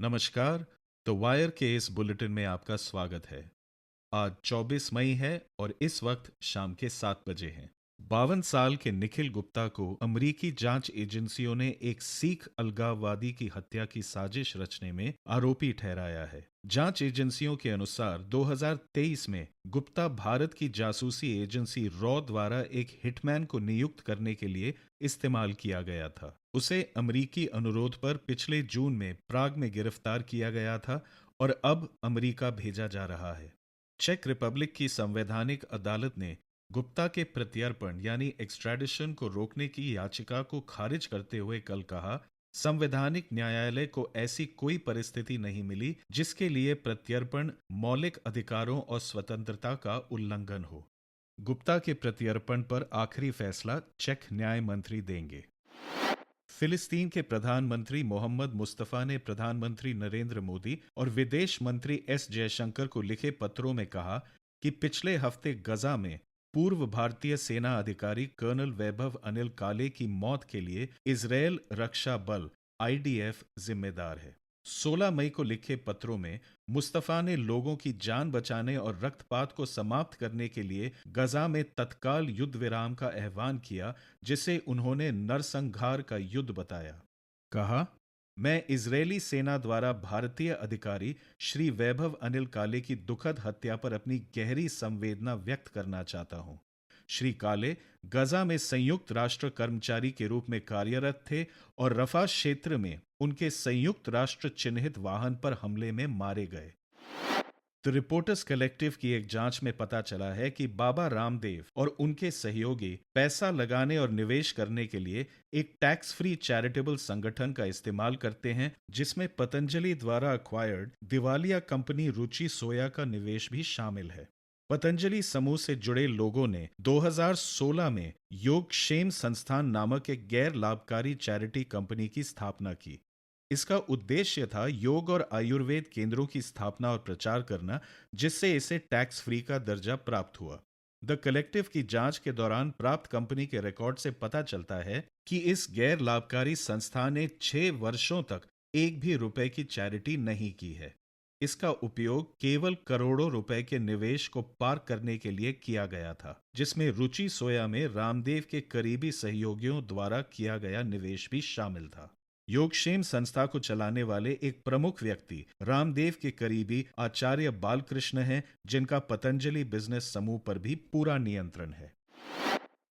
नमस्कार। तो वायर के इस बुलेटिन में आपका स्वागत है। आज 24 मई है और इस वक्त शाम के 7 बजे हैं। 52 साल के निखिल गुप्ता को अमेरिकी जांच एजेंसियों ने एक सिख अलगाववादी की हत्या की साजिश रचने में आरोपी ठहराया है। जांच एजेंसियों के अनुसार 2023 में गुप्ता भारत की जासूसी एजेंसी रॉ द्वारा एक हिटमैन को नियुक्त करने के लिए इस्तेमाल किया गया था। उसे अमेरिकी अनुरोध पर पिछले जून में प्राग में गिरफ्तार किया गया था और अब अमेरिका भेजा जा रहा है। चेक रिपब्लिक की संवैधानिक अदालत ने गुप्ता के प्रत्यर्पण यानी एक्स्ट्रैडिशन को रोकने की याचिका को खारिज करते हुए कल कहा, संवैधानिक न्यायालय को ऐसी कोई परिस्थिति नहीं मिली जिसके लिए प्रत्यर्पण मौलिक अधिकारों और स्वतंत्रता का उल्लंघन हो। गुप्ता के प्रत्यर्पण पर आखिरी फैसला चेक न्याय मंत्री देंगे। फिलिस्तीन के प्रधानमंत्री मोहम्मद मुस्तफा ने प्रधानमंत्री नरेंद्र मोदी और विदेश मंत्री एस जयशंकर को लिखे पत्रों में कहा कि पिछले हफ्ते गजा में पूर्व भारतीय सेना अधिकारी कर्नल वैभव अनिल काले की मौत के लिए इजरायल रक्षा बल आईडीएफ जिम्मेदार है। 16 मई को लिखे पत्रों में मुस्तफा ने लोगों की जान बचाने और रक्तपात को समाप्त करने के लिए गजा में तत्काल युद्ध विराम का आह्वान किया, जिसे उन्होंने नरसंहार का युद्ध बताया। कहा, मैं इजरायली सेना द्वारा भारतीय अधिकारी श्री वैभव अनिल काले की दुखद हत्या पर अपनी गहरी संवेदना व्यक्त करना चाहता हूं। श्री काले गजा में संयुक्त राष्ट्र कर्मचारी के रूप में कार्यरत थे और रफा क्षेत्र में उनके संयुक्त राष्ट्र चिन्हित वाहन पर हमले में मारे गए। द रिपोर्टर्स कलेक्टिव की एक जांच में पता चला है कि बाबा रामदेव और उनके सहयोगी पैसा लगाने और निवेश करने के लिए एक टैक्स फ्री चैरिटेबल संगठन का इस्तेमाल करते हैं, जिसमें पतंजलि द्वारा अक्वायर्ड दिवालिया कंपनी रुचि सोया का निवेश भी शामिल है। पतंजलि समूह से जुड़े लोगों ने 2016 में योगक्षेम संस्थान नामक एक गैर लाभकारी चैरिटी कंपनी की स्थापना की। इसका उद्देश्य था योग और आयुर्वेद केंद्रों की स्थापना और प्रचार करना, जिससे इसे टैक्स फ्री का दर्जा प्राप्त हुआ। द कलेक्टिव की जांच के दौरान प्राप्त कंपनी के रिकॉर्ड से पता चलता है कि इस गैर लाभकारी संस्था ने 6 वर्षों तक एक भी रुपए की चैरिटी नहीं की है। इसका उपयोग केवल करोड़ों रुपए के निवेश को पार करने के लिए किया गया था, जिसमें रुचि सोया में रामदेव के करीबी सहयोगियों द्वारा किया गया निवेश भी शामिल था। योगक्षेम संस्था को चलाने वाले एक प्रमुख व्यक्ति रामदेव के करीबी आचार्य बालकृष्ण हैं, जिनका पतंजलि बिजनेस समूह पर भी पूरा नियंत्रण है।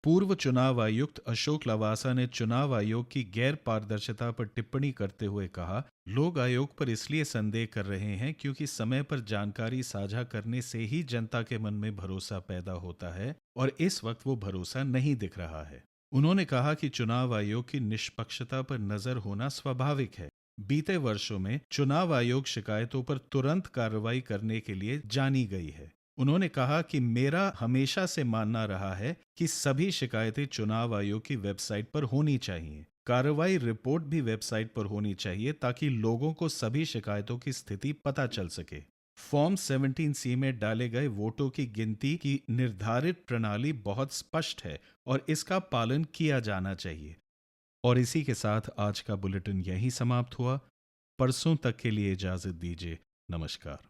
पूर्व चुनाव आयुक्त अशोक लवासा ने चुनाव आयोग की गैर पारदर्शिता पर टिप्पणी करते हुए कहा, लोग आयोग पर इसलिए संदेह कर रहे हैं क्योंकि समय पर जानकारी साझा करने से ही जनता के मन में भरोसा पैदा होता है और इस वक्त वो भरोसा नहीं दिख रहा है। उन्होंने कहा कि चुनाव आयोग की निष्पक्षता पर नजर होना स्वाभाविक है। बीते वर्षों में चुनाव आयोग शिकायतों पर तुरंत कार्रवाई करने के लिए जानी गई है। उन्होंने कहा कि मेरा हमेशा से मानना रहा है कि सभी शिकायतें चुनाव आयोग की वेबसाइट पर होनी चाहिए। कार्रवाई रिपोर्ट भी वेबसाइट पर होनी चाहिए ताकि लोगों को सभी शिकायतों की स्थिति पता चल सके। फॉर्म 17C में डाले गए वोटों की गिनती की निर्धारित प्रणाली बहुत स्पष्ट है और इसका पालन किया जाना चाहिए। और इसी के साथ आज का बुलेटिन यहीं समाप्त हुआ। परसों तक के लिए इजाजत दीजिए। नमस्कार।